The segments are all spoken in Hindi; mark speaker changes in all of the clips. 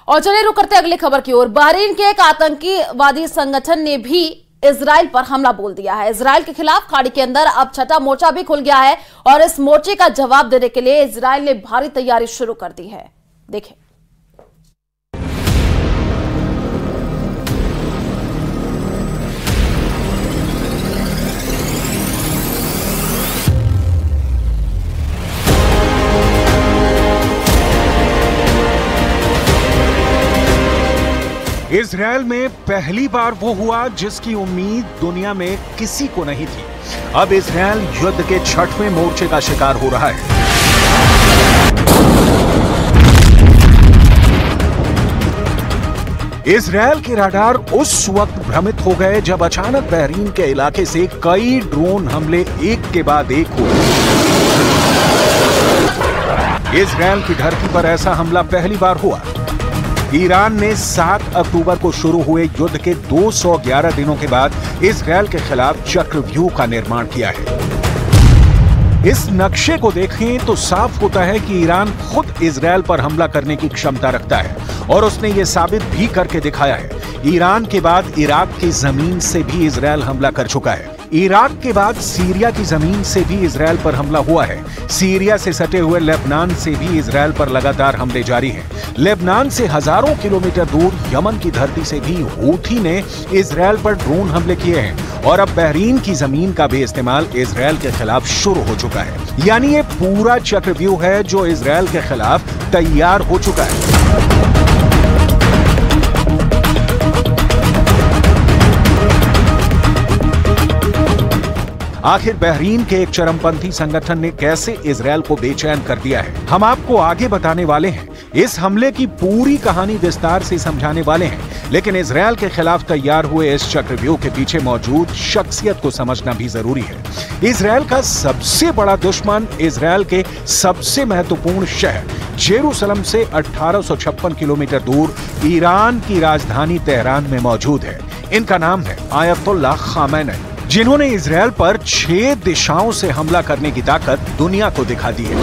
Speaker 1: और चलिए रुक करते अगली खबर की ओर। बहरीन के एक आतंकीवादी संगठन ने भी इजराइल पर हमला बोल दिया है। इजराइल के खिलाफ खाड़ी के अंदर अब छठा मोर्चा भी खुल गया है और इस मोर्चे का जवाब देने के लिए इजराइल ने भारी तैयारी शुरू कर दी है। देखें।
Speaker 2: इजराइल में पहली बार वो हुआ जिसकी उम्मीद दुनिया में किसी को नहीं थी। अब इजराइल युद्ध के छठवें मोर्चे का शिकार हो रहा है। इजराइल के रडार उस वक्त भ्रमित हो गए जब अचानक बहरीन के इलाके से कई ड्रोन हमले एक के बाद एक हुए। इजराइल की धरती पर ऐसा हमला पहली बार हुआ। ईरान ने 7 अक्टूबर को शुरू हुए युद्ध के 211 दिनों के बाद इजराइल के खिलाफ चक्रव्यूह का निर्माण किया है। इस नक्शे को देखें तो साफ होता है कि ईरान खुद इजराइल पर हमला करने की क्षमता रखता है और उसने ये साबित भी करके दिखाया है। ईरान के बाद इराक की जमीन से भी इजराइल हमला कर चुका है। इराक के बाद सीरिया की जमीन से भी इजराइल पर हमला हुआ है। सीरिया से सटे हुए लेबनान से भी इजराइल पर लगातार हमले जारी हैं। लेबनान से हजारों किलोमीटर दूर यमन की धरती से भी हूथी ने इजराइल पर ड्रोन हमले किए हैं और अब बहरीन की जमीन का भी इस्तेमाल इजराइल के खिलाफ शुरू हो चुका है। यानी ये पूरा चक्रव्यूह है जो इजराइल के खिलाफ तैयार हो चुका है। आखिर बहरीन के एक चरमपंथी संगठन ने कैसे इजराइल को बेचैन कर दिया है, हम आपको आगे बताने वाले हैं। इस हमले की पूरी कहानी विस्तार से समझाने वाले हैं, लेकिन इजराइल के खिलाफ तैयार हुए इस चक्रव्यूह के पीछे मौजूद शख्सियत को समझना भी जरूरी है। इजराइल का सबसे बड़ा दुश्मन इजराइल के सबसे महत्वपूर्ण शहर जेरूसलम से 1856 किलोमीटर दूर ईरान की राजधानी तेहरान में मौजूद है। इनका नाम है आयतुल्लाह खामेनी, जिन्होंने इजराइल पर 6 दिशाओं से हमला करने की ताकत दुनिया को दिखा दी है।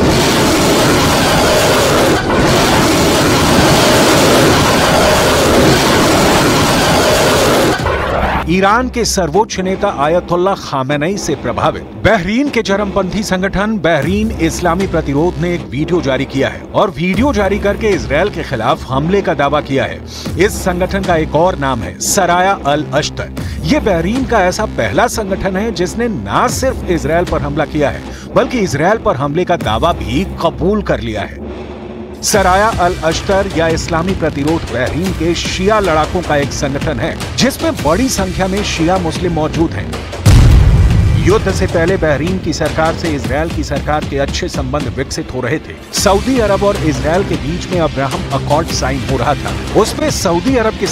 Speaker 2: ईरान के सर्वोच्च नेता आयतुल्लाह खामेनी से प्रभावित बहरीन के चरमपंथी संगठन बहरीन इस्लामी प्रतिरोध ने एक वीडियो जारी किया है और वीडियो जारी करके इजराइल के खिलाफ हमले का दावा किया है। इस संगठन का एक और नाम है सराया अल अश्तर। ये बहरीन का ऐसा पहला संगठन है जिसने न सिर्फ इजराइल पर हमला किया है बल्कि इजराइल पर हमले का दावा भी कबूल कर लिया है। सराया अल अश्तर या इस्लामी प्रतिरोध बहरीन के शिया लड़ाकों का एक संगठन है जिसमें बड़ी संख्या में शिया मुस्लिम मौजूद हैं। युद्ध से पहले बहरीन की सरकार से इजराइल की सरकार के अच्छे संबंध विकसित हो रहे थे। सऊदी अरब और इजराइल के बीच में अब्राहम अकॉर्ड साइन हो रहा था। उसमें सऊदी अरब के